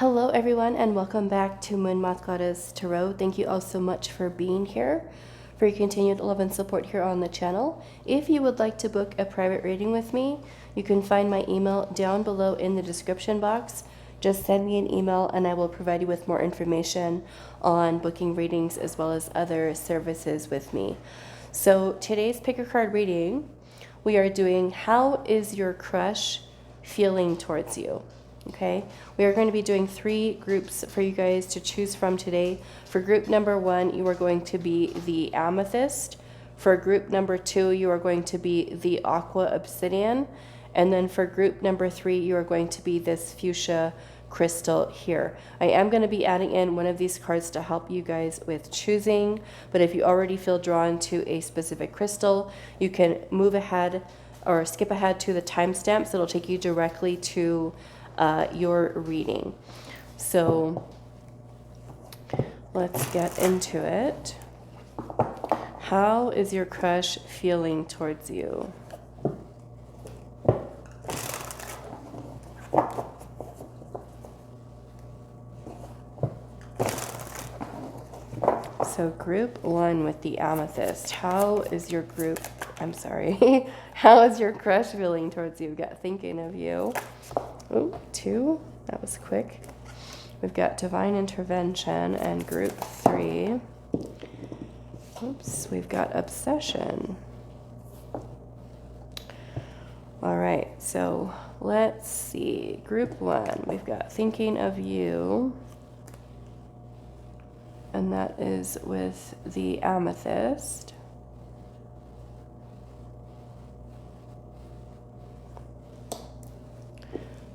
Hello everyone and welcome back to moonmothgoddess Tarot. Thank you all so much for being here, for your continued love and support here on the channel. If you would like to book a private reading with me, you can find my email down below in the description box. Just send me an email and I will provide you with more information on booking readings as well as other services with me. So today's pick a card reading, we are doing how is your crush feeling towards you? Okay, we are going to be doing 3 groups for you guys to choose from today. For group number 1, you are going to be the Amethyst. For group number 2, you are going to be the Aqua Obsidian. And then for group number 3, you are going to be this Fuschia crystal here. I am going to be adding in one of these cards to help you guys with choosing. But if you already feel drawn to a specific crystal, you can move ahead or skip ahead to the timestamps. It'll take you directly to your reading. So let's get into it. How is your crush feeling towards you? So group 1 with the Amethyst. How is your how is your crush feeling towards you? Got thinking of you. Oh, 2. That was quick. We've got Divine Intervention and group 3. Oops, we've got Obsession. All right, so let's see. Group 1, we've got Thinking of You. And that is with the Amethyst.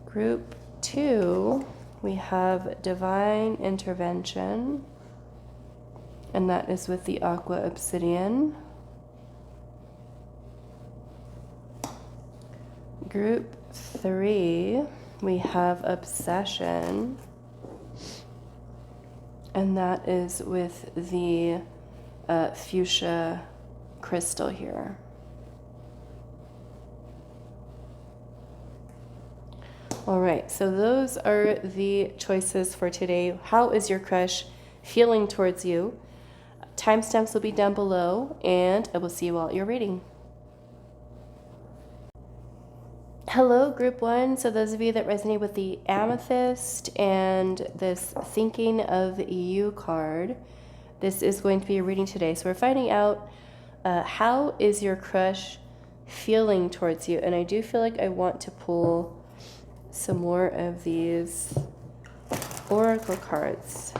Group 2, we have Divine Intervention, and that is with the Aqua Obsidian. Group 3, we have Obsession, and that is with the Fuschia crystal here. All right, so those are the choices for today. How is your crush feeling towards you? Timestamps will be down below, and I will see you all at your reading. Hello, group 1. So those of you that resonate with the Amethyst and this Thinking of You card, this is going to be a reading today. So we're finding out how is your crush feeling towards you? And I do feel like I want to pull some more of these oracle cards.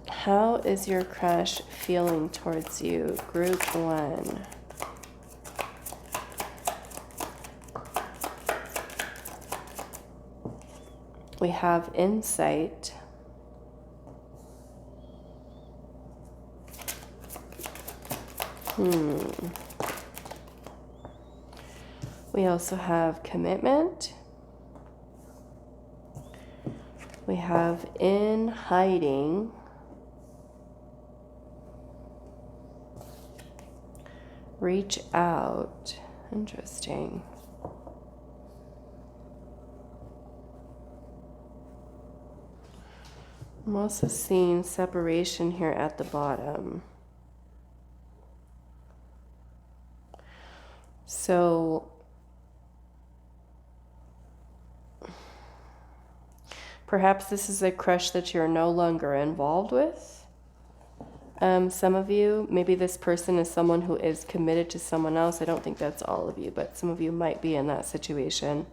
How is your crush feeling towards you? Group 1. We have Insight. We also have Commitment. We have In Hiding. Reach Out. Interesting. I'm also seeing Separation here at the bottom. So perhaps this is a crush that you're no longer involved with. Some of you, maybe this person is someone who is committed to someone else. I don't think that's all of you, but some of you might be in that situation.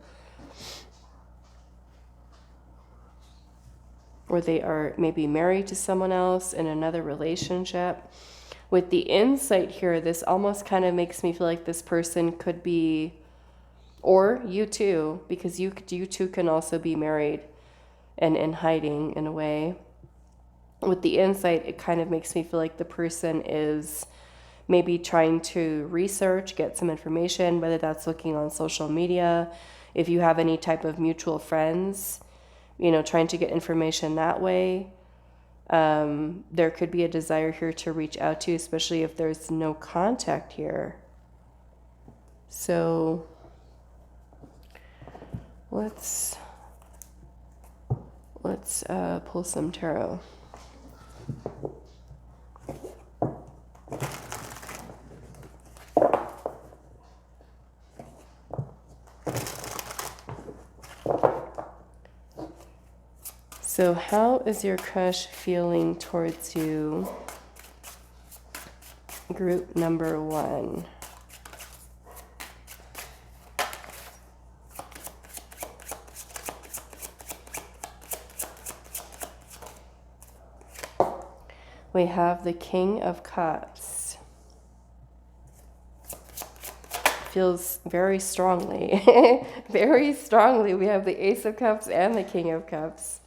Or they are maybe married to someone else in another relationship. With the Insight here, this almost kind of makes me feel like this person could be, or you too, because you too can also be married and in hiding in a way. With the Insight, it kind of makes me feel like the person is maybe trying to research, get some information, whether that's looking on social media, if you have any type of mutual friends, trying to get information that way. There could be a desire here to reach out to you, especially if there's no contact here. So let's pull some tarot. So how is your crush feeling towards you? Group number 1. We have the King of Cups. Feels very strongly. Very strongly. We have the Ace of Cups and the King of Cups.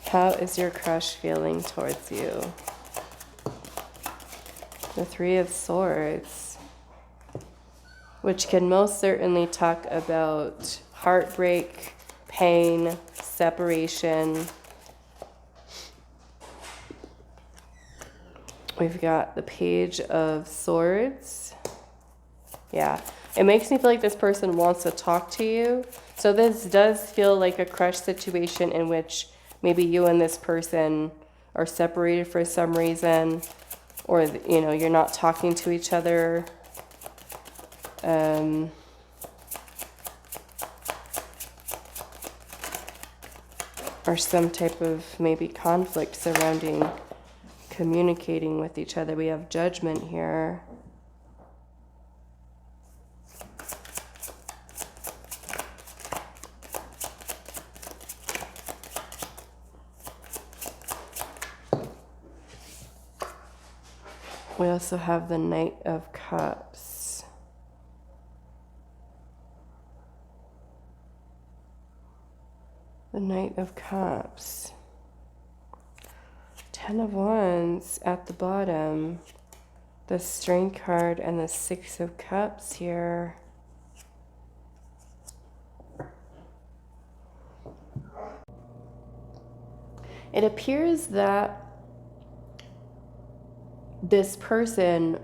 How is your crush feeling towards you? The Three of Swords, which can most certainly talk about heartbreak, pain, separation. We've got the Page of Swords. Yeah, it makes me feel like this person wants to talk to you. So this does feel like a crush situation in which maybe you and this person are separated for some reason, or, you know, you're not talking to each other. Or some type of maybe conflict surrounding communicating with each other. We have Judgment here. We also have the Knight of Cups. The Knight of Cups. Ten of Wands at the bottom. The Strength card and the Six of Cups here. It appears that this person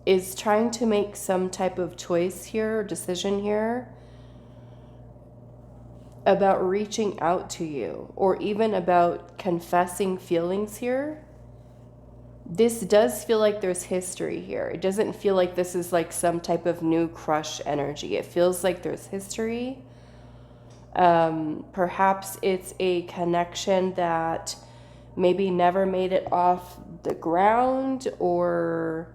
is trying to make some type of choice here, or decision here, about reaching out to you, or even about confessing feelings here. This does feel like there's history here. It doesn't feel like this is like some type of new crush energy. It feels like there's history. Perhaps it's a connection that maybe never made it off the ground, or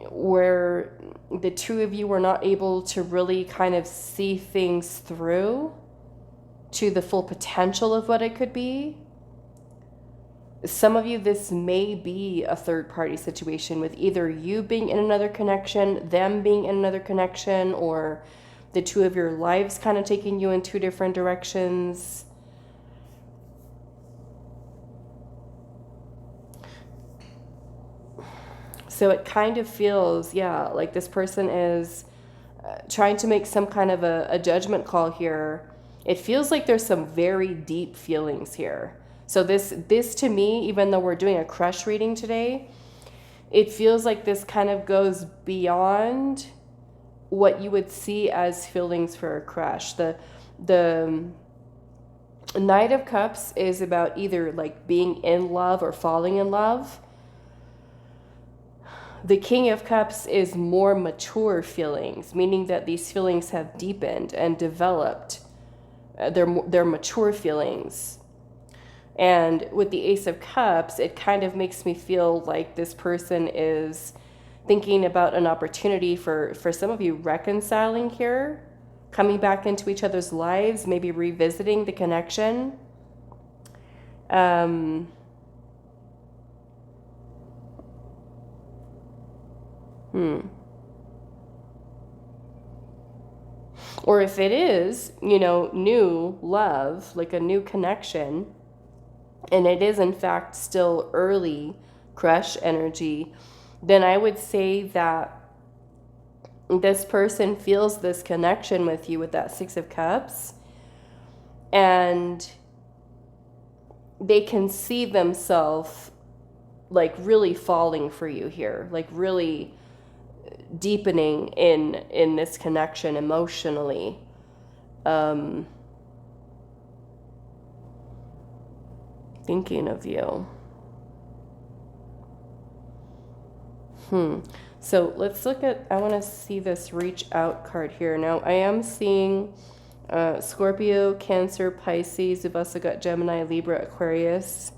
where the two of you were not able to really kind of see things through to the full potential of what it could be. Some of you, this may be a third-party situation with either you being in another connection, them being in another connection, or the two of your lives kind of taking you in two different directions. So it kind of feels, yeah, like this person is trying to make some kind of a judgment call here. It feels like there's some very deep feelings here. So this to me, even though we're doing a crush reading today, it feels like this kind of goes beyond what you would see as feelings for a crush. The Knight of Cups is about either like being in love or falling in love. The King of Cups is more mature feelings, meaning that these feelings have deepened and developed. They're mature feelings. And with the Ace of Cups, it kind of makes me feel like this person is thinking about an opportunity for some of you reconciling here, coming back into each other's lives, maybe revisiting the connection. Or if it is, you know, new love, like a new connection, and it is in fact still early crush energy, then I would say that this person feels this connection with you with that Six of Cups, and they can see themselves like really falling for you here, like really deepening in this connection emotionally. Thinking of you. So let's look at, I want to see this reach out card here. Now I am seeing Scorpio, Cancer, Pisces, we've also got Gemini, Libra, Aquarius,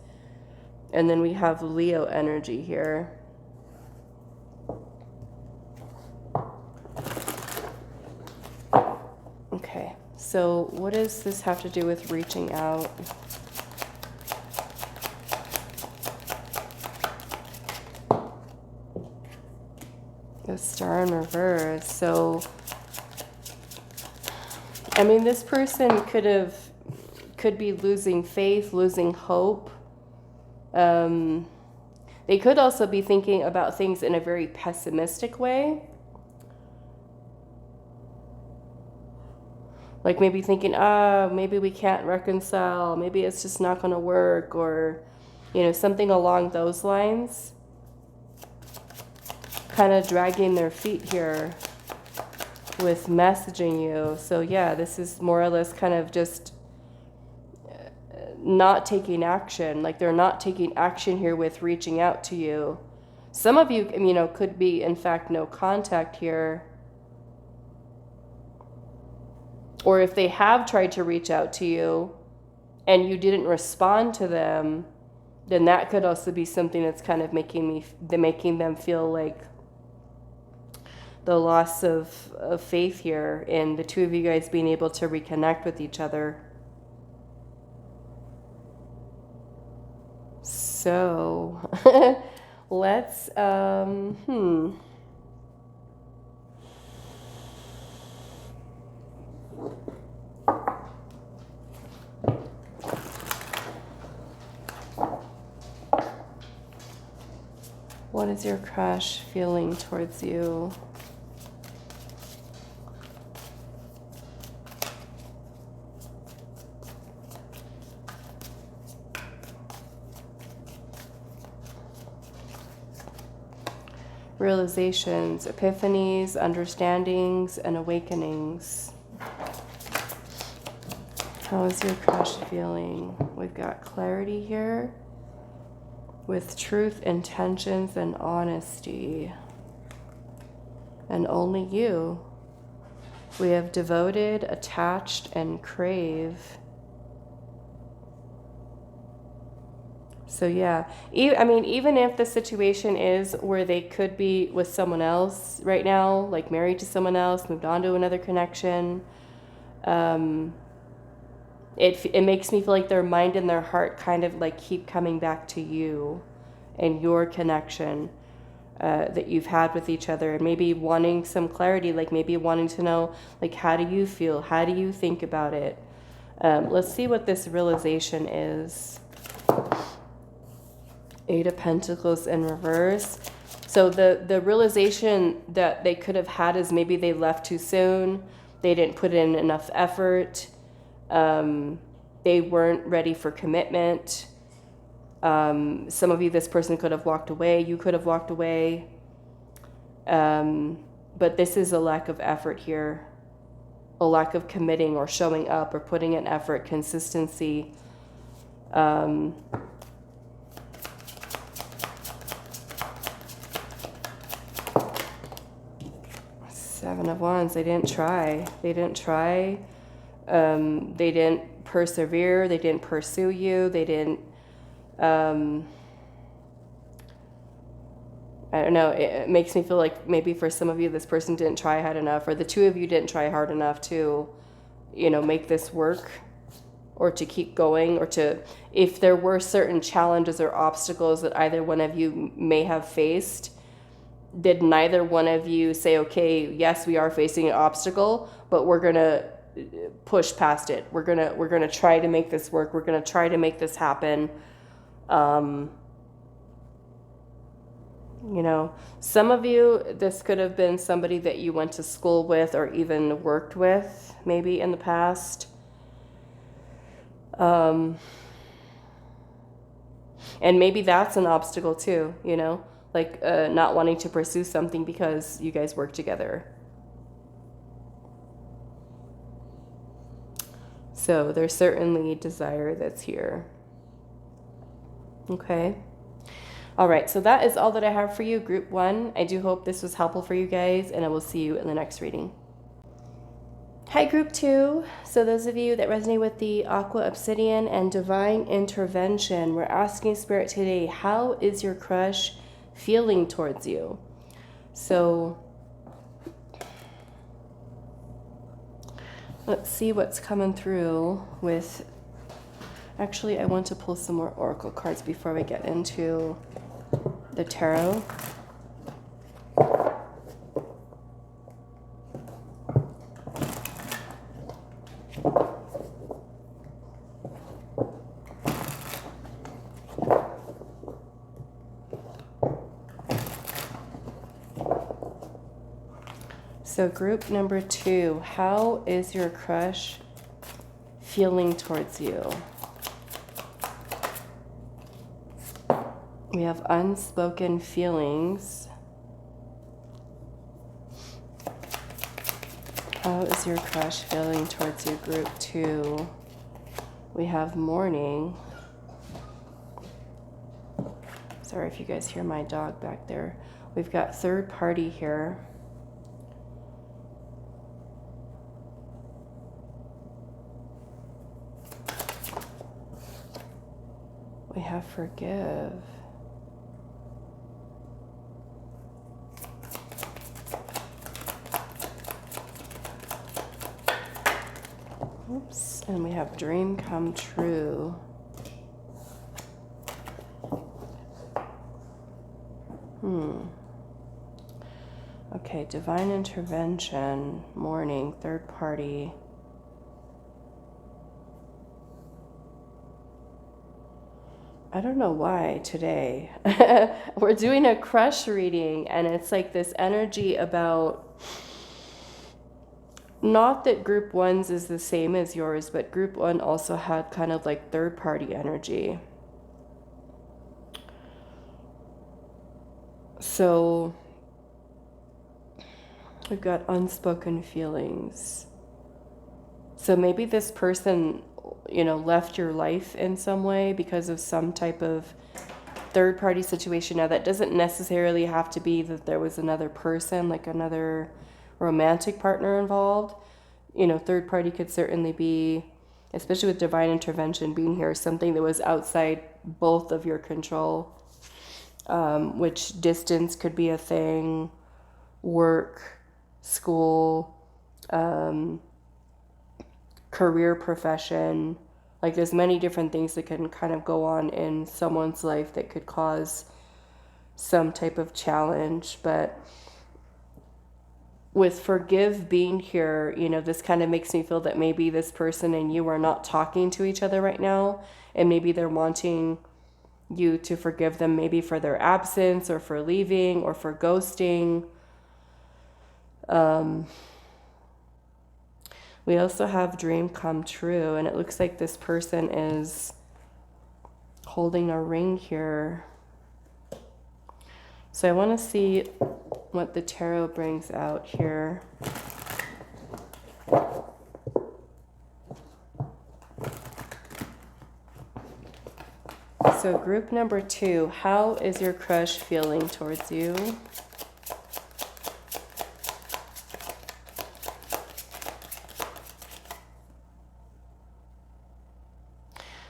and then we have Leo energy here. Okay, so what does this have to do with reaching out? The Star in reverse. So, I mean, this person could be losing faith, losing hope. They could also be thinking about things in a very pessimistic way. Like maybe thinking, maybe we can't reconcile, maybe it's just not going to work, or, you know, something along those lines. Kind of dragging their feet here with messaging you. So yeah, this is more or less kind of just not taking action. Like they're not taking action here with reaching out to you. Some of you, you know, could be in fact no contact here. Or if they have tried to reach out to you and you didn't respond to them, then that could also be something that's kind of making them feel like the loss of faith here in the two of you guys being able to reconnect with each other. So let's what is your crush feeling towards you? Realizations, epiphanies, understandings, and awakenings. How is your crush feeling? We've got clarity here with truth, intentions, and honesty. And only you. We have devoted, attached, and crave. So yeah, I mean, even if the situation is where they could be with someone else right now, like married to someone else, moved on to another connection, it makes me feel like their mind and their heart kind of like keep coming back to you and your connection that you've had with each other, and maybe wanting some clarity, like maybe wanting to know, like, how do you feel? How do you think about it? Let's see what this realization is. Eight of Pentacles in reverse. So the realization that they could have had is maybe they left too soon. They didn't put in enough effort. They weren't ready for commitment. Some of you, this person could have walked away. You could have walked away. But this is a lack of effort here. A lack of committing or showing up or putting in effort, consistency. Seven of Wands. They didn't try. They didn't persevere. They didn't pursue you. They didn't, I don't know. It makes me feel like maybe for some of you, this person didn't try hard enough, or the two of you didn't try hard enough to, you know, make this work, or to keep going, or to, if there were certain challenges or obstacles that either one of you may have faced, did neither one of you say, okay, yes, we are facing an obstacle, but we're going to push past it. We're going to try to make this work. We're going to try to make this happen. You know, some of you, this could have been somebody that you went to school with or even worked with maybe in the past. And maybe that's an obstacle too, you know, like not wanting to pursue something because you guys work together. So there's certainly desire that's here. Okay. All right. So that is all that I have for you, group 1. I do hope this was helpful for you guys, and I will see you in the next reading. Hi, group 2. So those of you that resonate with the Aqua, Obsidian, and Divine Intervention, we're asking Spirit today, how is your crush feeling towards you? So let's see what's coming through with... Actually, I want to pull some more oracle cards before we get into the tarot. So group number 2, how is your crush feeling towards you? We have unspoken feelings. How is your crush feeling towards you, group 2? We have mourning. Sorry if you guys hear my dog back there. We've got third party here. We have forgive. Oops, and we have dream come true. Okay, divine intervention, mourning, third party. I don't know why today. We're doing a crush reading, and it's like this energy about, not that group 1's is the same as yours, but group 1 also had kind of like third party energy. So we've got unspoken feelings. So maybe this person, you know, left your life in some way because of some type of third party situation. Now that doesn't necessarily have to be that there was another person, like another romantic partner involved. You know, third party could certainly be, especially with divine intervention being here, something that was outside both of your control, which distance could be a thing, work, school, career, profession. Like there's many different things that can kind of go on in someone's life that could cause some type of challenge. But with forgive being here, you know, this kind of makes me feel that maybe this person and you are not talking to each other right now, and maybe they're wanting you to forgive them, maybe for their absence or for leaving or for ghosting. We also have dream come true, and it looks like this person is holding a ring here. So I want to see what the tarot brings out here. So group number 2, how is your crush feeling towards you?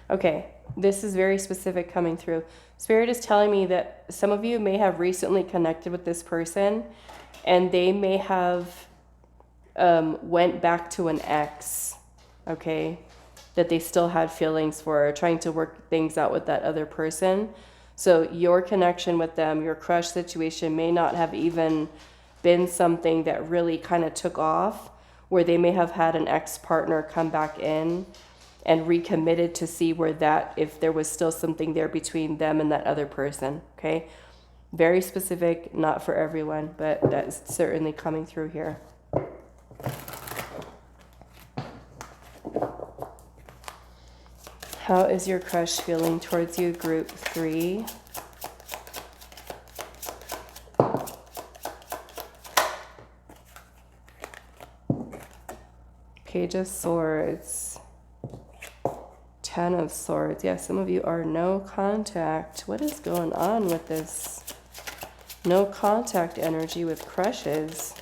Okay, this is very specific coming through. Spirit is telling me that some of you may have recently connected with this person, and they may have went back to an ex, okay, that they still had feelings for, trying to work things out with that other person. So your connection with them, your crush situation may not have even been something that really kind of took off, where they may have had an ex-partner come back in and recommitted to see where that, if there was still something there between them and that other person, okay? Very specific, not for everyone, but that's certainly coming through here. How is your crush feeling towards you, group 3? Page of Swords. 10 of Swords. Yeah, some of you are no contact. What is going on with this no contact energy with crushes?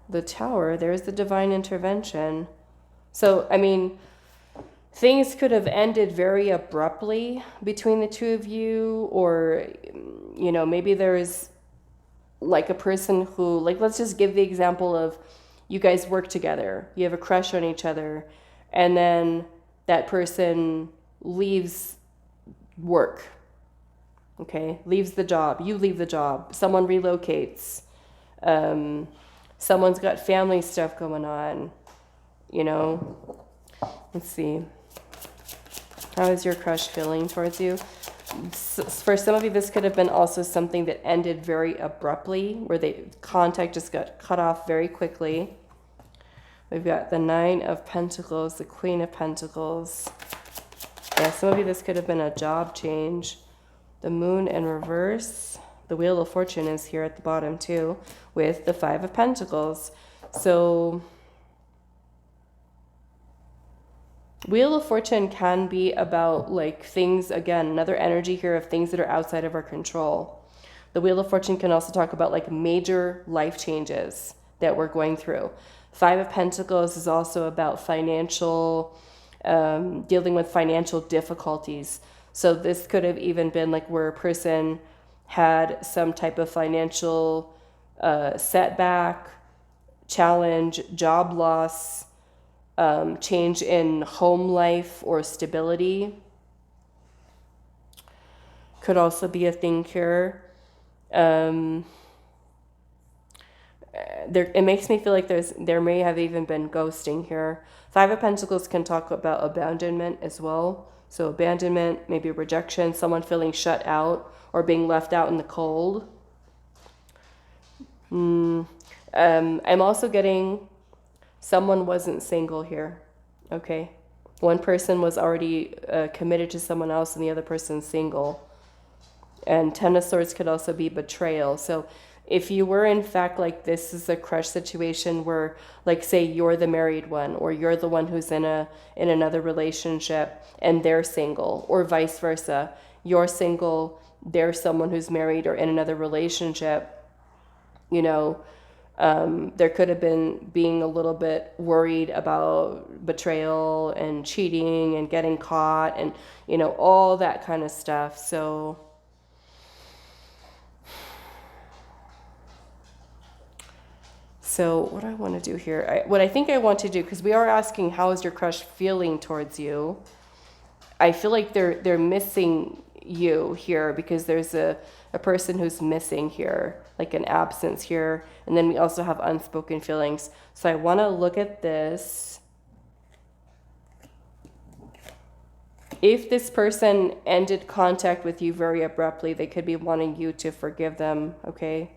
The Tower. There's the divine intervention. So, I mean, things could have ended very abruptly between the two of you, or, you know, maybe there's like a person who, like, let's just give the example of you guys work together, you have a crush on each other, and then that person leaves work, okay, leaves the job, you leave the job, someone relocates, someone's got family stuff going on, you know. Let's see. How is your crush feeling towards you? For some of you, this could have been also something that ended very abruptly, where the contact just got cut off very quickly. We've got the 9 of Pentacles, the Queen of Pentacles. Yeah, some of you, this could have been a job change. The Moon in reverse. The Wheel of Fortune is here at the bottom too, with the 5 of Pentacles. So Wheel of Fortune can be about like things, again, another energy here of things that are outside of our control. The Wheel of Fortune can also talk about like major life changes that we're going through. 5 of Pentacles is also about financial, dealing with financial difficulties. So this could have even been like where a person had some type of financial setback, challenge, job loss, change in home life or stability. Could also be a thing here. It makes me feel like there may have even been ghosting here. 5 of Pentacles can talk about abandonment as well. So abandonment, maybe rejection, someone feeling shut out or being left out in the cold. I'm also getting someone wasn't single here, okay? One person was already committed to someone else and the other person's single. And 10 of Swords could also be betrayal. So if you were in fact like this is a crush situation where, like, say you're the married one or you're the one who's in another relationship and they're single, or vice versa, you're single, they're someone who's married or in another relationship, you know, there could have been being a little bit worried about betrayal and cheating and getting caught and, you know, all that kind of stuff. So what do I want to do here? What I think I want to do, because we are asking how is your crush feeling towards you, I feel like they're missing you here, because there's a person who's missing here, like an absence here. And then we also have unspoken feelings. So I want to look at this. If this person ended contact with you very abruptly, they could be wanting you to forgive them, okay?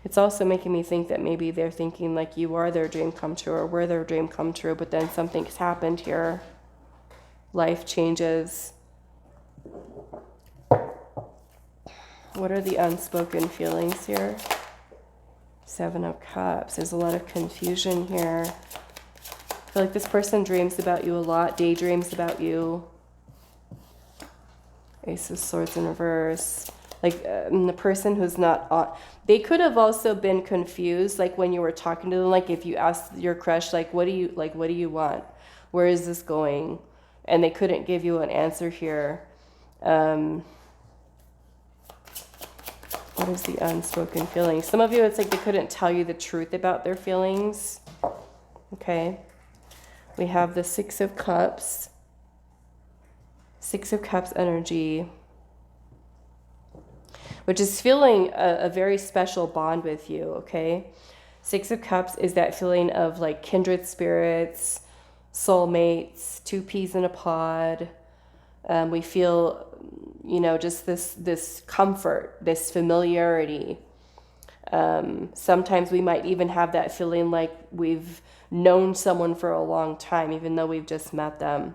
It's also making me think that maybe they're thinking like you are their dream come true or we're their dream come true, but then something's happened here. Life changes. What are the unspoken feelings here? 7 of Cups. There's a lot of confusion here. I feel like this person dreams about you a lot, daydreams about you. Ace of Swords in reverse. Like the person who's not on, they could have also been confused, like when you were talking to them, like if you asked your crush, like what do you want? Where is this going? And they couldn't give you an answer here. What is the unspoken feeling? Some of you, it's like they couldn't tell you the truth about their feelings. Okay. We have the 6 of Cups. 6 of Cups energy, which is feeling a very special bond with you, okay? 6 of Cups is that feeling of like kindred spirits, soulmates, 2 peas in a pod. We feel, you know, just this comfort, this familiarity. Sometimes we might even have that feeling like we've known someone for a long time, even though we've just met them.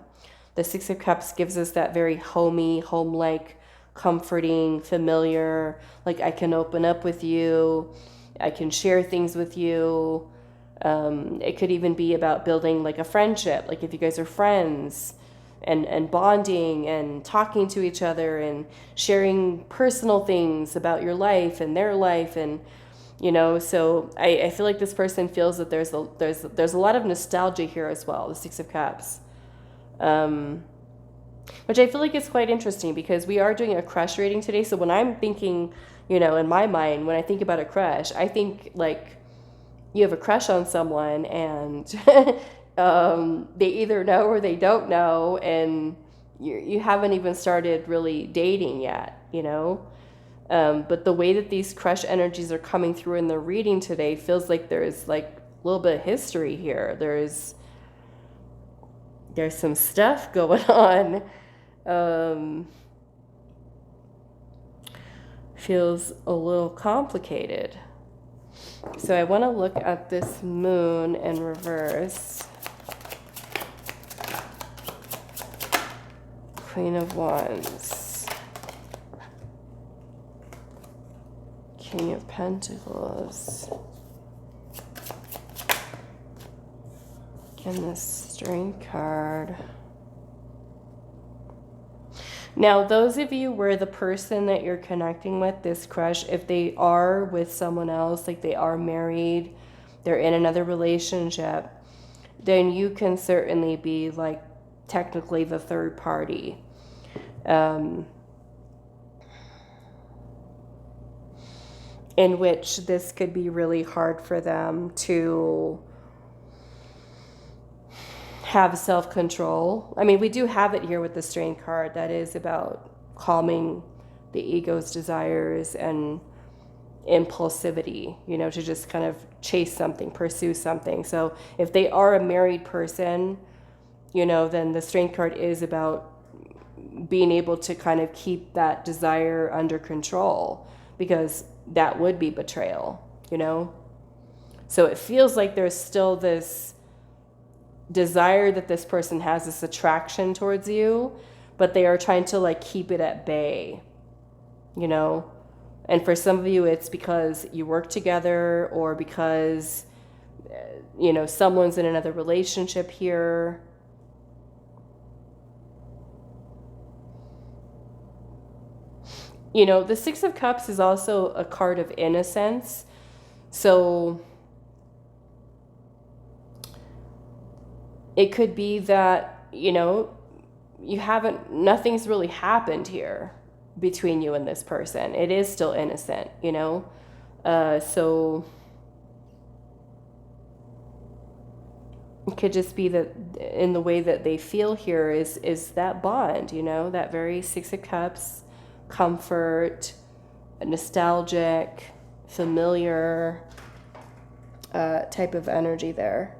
The Six of Cups gives us that very homey, home-like, comforting, familiar, like I can open up with you, I can share things with you. It could even be about building like a friendship, like if you guys are friends, and bonding and talking to each other and sharing personal things about your life and their life. And so I feel like this person feels that there's a lot of nostalgia here as well, the Six of Cups, which I feel like is quite interesting because we are doing a crush reading today. So when I'm thinking, in my mind, when I think about a crush, I think like you have a crush on someone and they either know or they don't know, and you haven't even started really dating yet, but the way that these crush energies are coming through in the reading today feels like there's like a little bit of history here. There's some stuff going on. Feels a little complicated. So I want to look at this moon in reverse. Queen of Wands. King of Pentacles. And the Strength card. Now, those of you where the person that you're connecting with, this crush, if they are with someone else, like they are married, they're in another relationship, then you can certainly be like technically the third party. In which this could be really hard for them to have self-control. I mean, we do have it here with the Strength card. That is about calming the ego's desires and impulsivity, to just kind of chase something, pursue something. So if they are a married person, then the Strength card is about being able to kind of keep that desire under control, because that would be betrayal, So it feels like there's still this desire that this person has, this attraction towards you, but they are trying to like keep it at bay, and for some of you it's because you work together, or because someone's in another relationship here. The Six of Cups is also a card of innocence. So it could be that, nothing's really happened here between you and this person. It is still innocent, so it could just be that in the way that they feel here is that bond, that very Six of Cups, comfort, nostalgic, familiar type of energy there.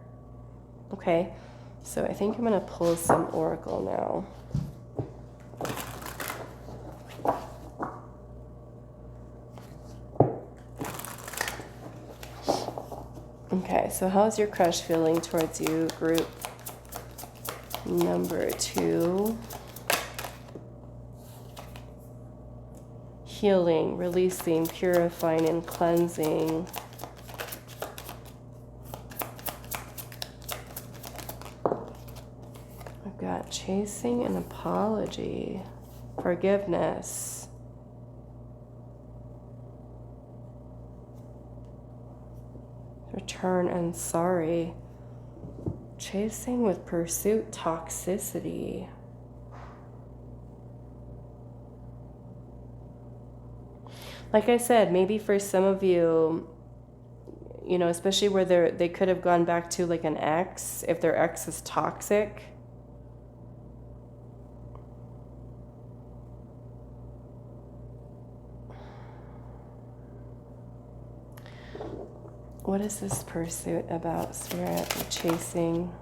Okay. So I think I'm going to pull some oracle now. Okay, so how's your crush feeling towards you, group number 2? Healing, releasing, purifying, and cleansing. I've got chasing and apology, forgiveness. Return and sorry. Chasing with pursuit, toxicity. Like I said, maybe for some of you, especially where they could have gone back to like an ex, if their ex is toxic. What is this pursuit about, Spirit? Chasing.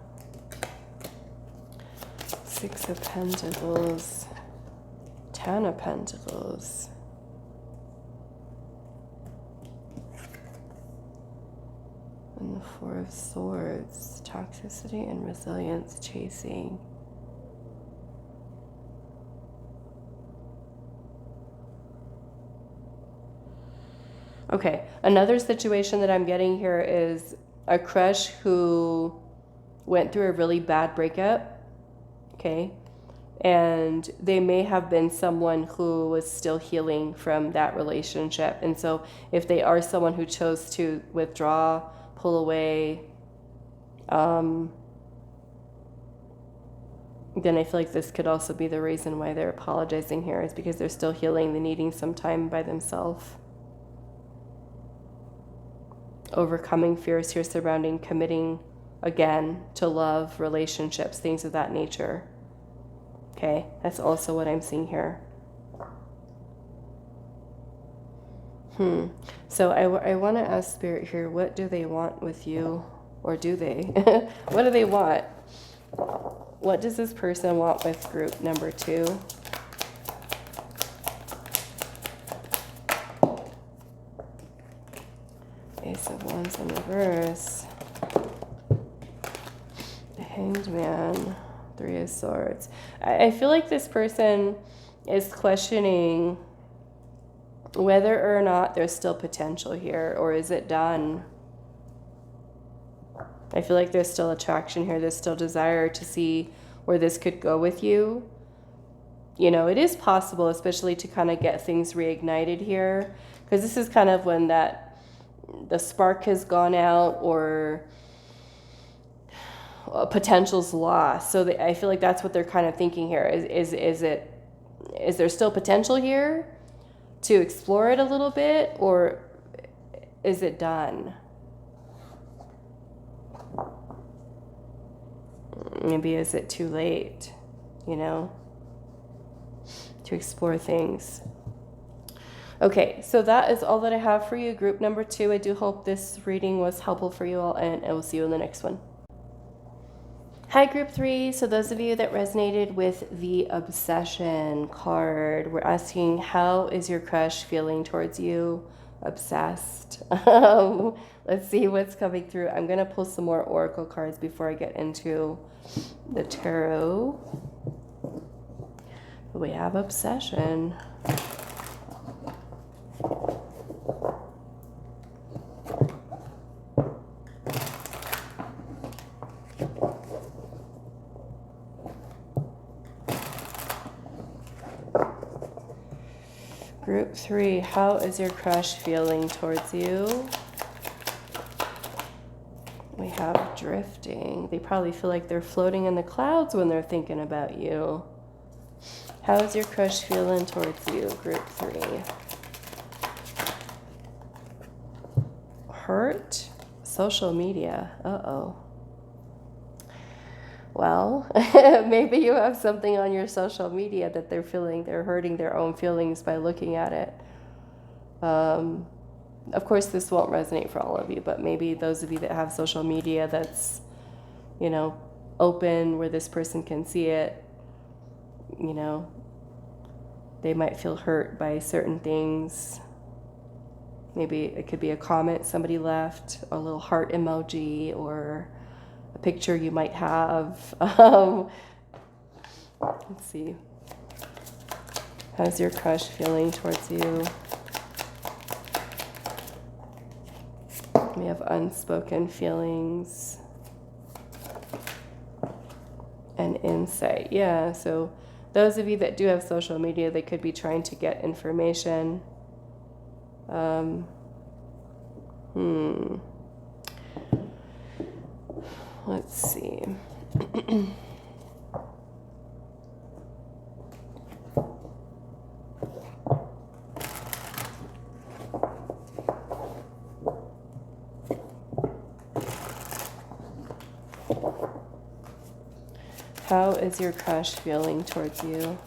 Six of Pentacles. Ten of Pentacles. of Swords, toxicity and resilience chasing. Okay, another situation that I'm getting here is a crush who went through a really bad breakup, okay? And they may have been someone who was still healing from that relationship. And so if they are someone who chose to withdraw, pull away, then I feel like this could also be the reason why they're apologizing here, is because they're still healing, they're needing some time by themselves. Overcoming fears here surrounding committing again to love, relationships, things of that nature. Okay, that's also what I'm seeing here. So I want to ask Spirit here, what do they want with you? Or do they? What do they want? What does this person want with group number 2? Ace of Wands in reverse. The Hanged Man. 3 of Swords. I feel like this person is questioning whether or not there's still potential here, or is it done? I feel like there's still attraction here. There's still desire to see where this could go with you. You know, it is possible, especially to kind of get things reignited here, because this is kind of when the spark has gone out, or potential's lost. So I feel like that's what they're kind of thinking here. Is there still potential here to explore it a little bit, or is it done? Maybe is it too late, you know, to explore things? Okay, so that is all that I have for you, group number 2. I do hope this reading was helpful for you all, and I will see you in the next one. Hi, group 3. So those of you that resonated with the obsession card, we're asking, how is your crush feeling towards you? Obsessed. Let's see what's coming through. I'm going to pull some more oracle cards before I get into the tarot. We have obsession. Group 3, how is your crush feeling towards you? We have drifting. They probably feel like they're floating in the clouds when they're thinking about you. How is your crush feeling towards you, group 3? Hurt? Social media. Uh-oh. Well, maybe you have something on your social media that they're hurting their own feelings by looking at it. Of course, this won't resonate for all of you, but maybe those of you that have social media that's, you know, open, where this person can see it, you know, they might feel hurt by certain things. Maybe it could be a comment somebody left, a little heart emoji, or a picture you might have. Let's see. How's your crush feeling towards you? We have unspoken feelings and insight. Yeah, so those of you that do have social media, they could be trying to get information. Let's see. How is your crush feeling towards you?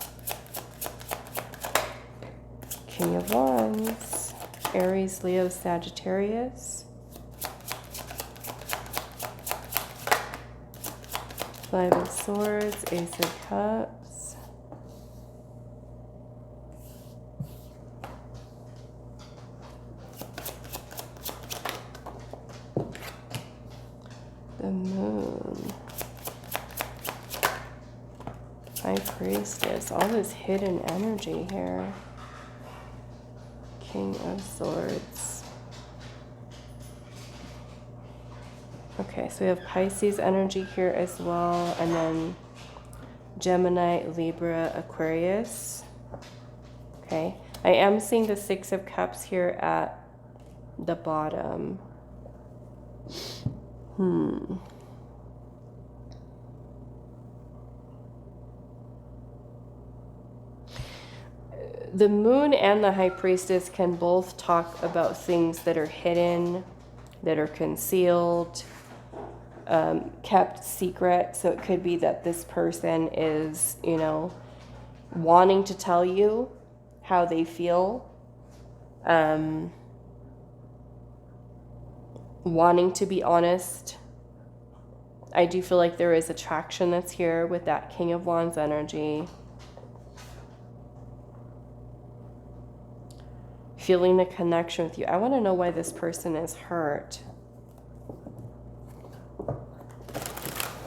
King of Wands, Aries, Leo, Sagittarius. 5 of Swords, Ace of Cups. High Priestess. All this hidden energy here. King of Swords. Okay, so we have Pisces energy here as well. And then Gemini, Libra, Aquarius. Okay. I am seeing the Six of Cups here at the bottom. The Moon and the High Priestess can both talk about things that are hidden, that are concealed, kept secret. So it could be that this person is, you know, wanting to tell you how they feel, wanting to be honest. I do feel like there is attraction that's here with that King of Wands energy. Feeling a connection with you. I want to know why this person is hurt.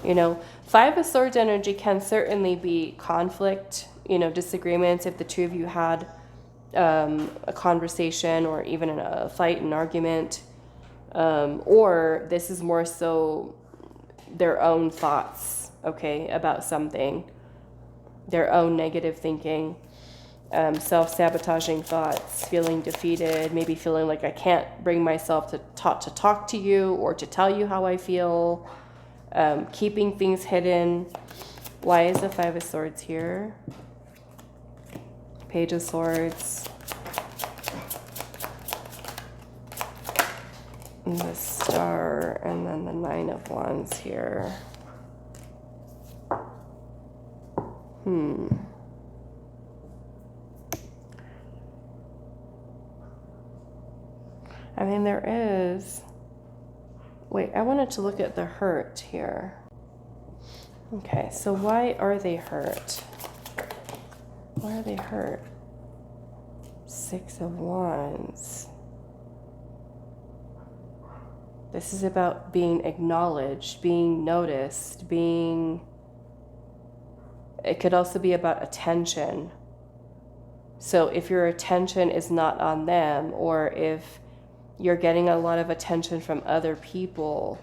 You know, Five of Swords energy can certainly be conflict, you know, disagreements. If the two of you had a conversation or even a fight, an argument, or this is more so their own thoughts, okay, about something, their own negative thinking. Self-sabotaging thoughts, feeling defeated, maybe feeling like I can't bring myself to talk to you or to tell you how I feel, keeping things hidden. Why is the Five of Swords here? Page of Swords. And the Star, and then the Nine of Wands here. I mean, there is... Wait, I wanted to look at the hurt here. Okay, so why are they hurt? Why are they hurt? Six of Wands. This is about being acknowledged, being noticed, being... It could also be about attention. So if your attention is not on them, or if you're getting a lot of attention from other people,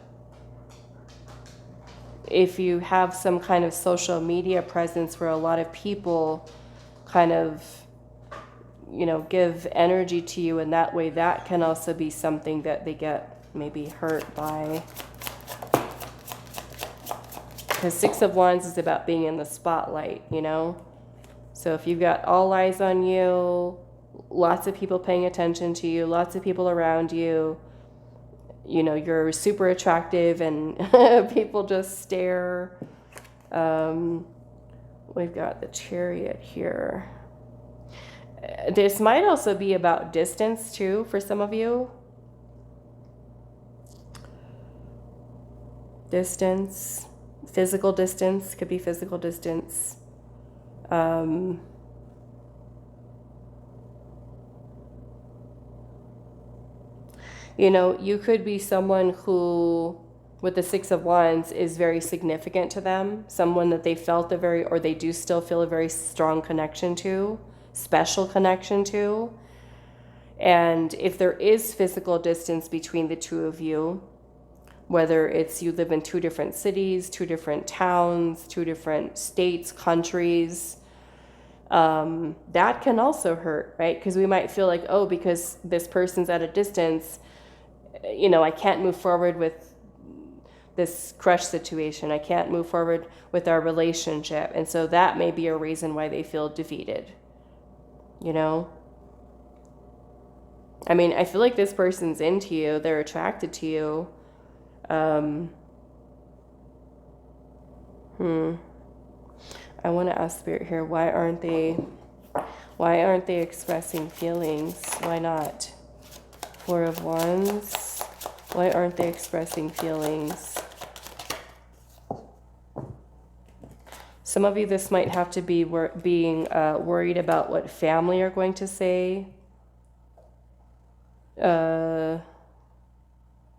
if you have some kind of social media presence where a lot of people kind of, you know, give energy to you in that way, that can also be something that they get maybe hurt by. Because Six of Wands is about being in the spotlight, you know? So if you've got all eyes on you, lots of people paying attention to you, lots of people around you, you know, you're super attractive and people just stare. We've got the Chariot here. This might also be about distance too for some of you. Distance, physical distance, could be physical distance. You know, you could be someone who, with the Six of Wands, is very significant to them. Someone that they felt or they do still feel a very strong connection to, special connection to. And if there is physical distance between the two of you, whether it's you live in two different cities, two different towns, two different states, countries, that can also hurt, right? Because we might feel like, oh, because this person's at a distance, you know, I can't move forward with this crush situation. I can't move forward with our relationship. And so that may be a reason why they feel defeated, you know? I mean, I feel like this person's into you. They're attracted to you. I want to ask Spirit here, why aren't they expressing feelings? Why not? Four of Wands. Why aren't they expressing feelings? Some of you, this might have to be being worried about what family are going to say.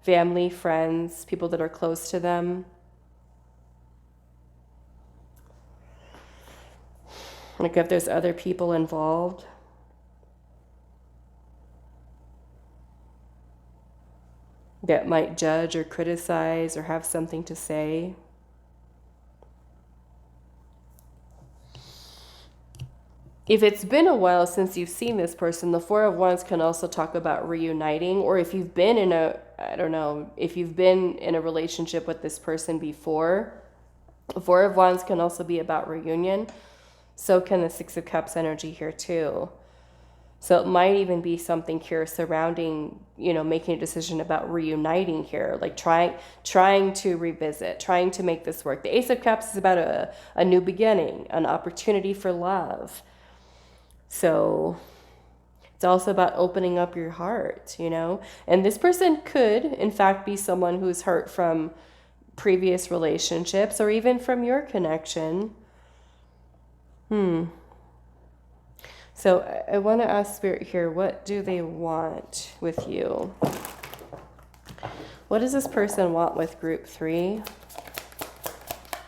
Family, friends, people that are close to them. Like if there's other people involved. That might judge or criticize or have something to say. If it's been a while since you've seen this person, the Four of Wands can also talk about reuniting. Or if you've been in a, I don't know, if you've been in a relationship with this person before, the Four of Wands can also be about reunion. So can the Six of Cups energy here too. So it might even be something here surrounding, making a decision about reuniting here, like trying to revisit, trying to make this work. The Ace of Cups is about a new beginning, an opportunity for love. So it's also about opening up your heart, and this person could, in fact, be someone who's hurt from previous relationships or even from your connection. So I want to ask Spirit here, what do they want with you? What does this person want with group 3?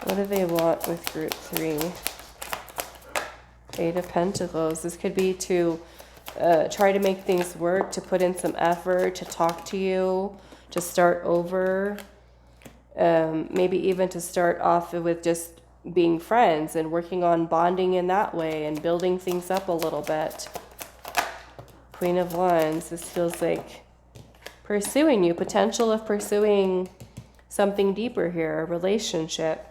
What do they want with group 3? Eight of Pentacles. This could be to try to make things work, to put in some effort, to talk to you, to start over. Maybe even to start off with just being friends and working on bonding in that way and building things up a little bit. Queen of Wands. This feels like pursuing you. Potential of pursuing something deeper here, a relationship.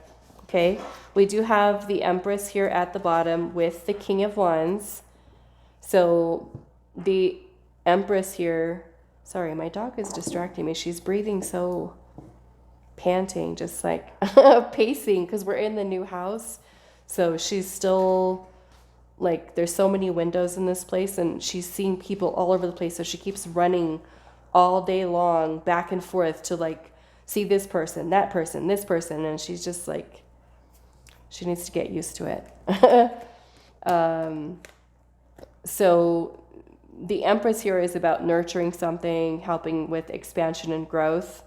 Okay, we do have the Empress here at the bottom with the King of Wands. So the Empress here, sorry, my dog is distracting me. She's breathing so panting, just like pacing, because we're in the new house. So she's still like, there's so many windows in this place and she's seeing people all over the place. So she keeps running all day long back and forth to like see this person, that person, this person. And she's just like, she needs to get used to it. So the Empress here is about nurturing something, helping with expansion and growth.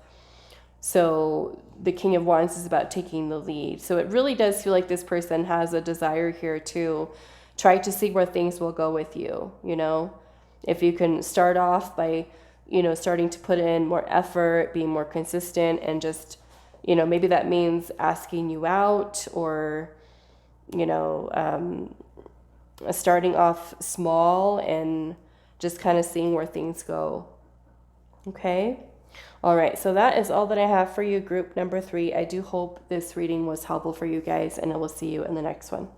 So the King of Wands is about taking the lead. So it really does feel like this person has a desire here to try to see where things will go with you. If you can start off by, starting to put in more effort, being more consistent, and just, maybe that means asking you out or, starting off small and just kind of seeing where things go. Okay. All right. So that is all that I have for you, group number 3. I do hope this reading was helpful for you guys, and I will see you in the next one.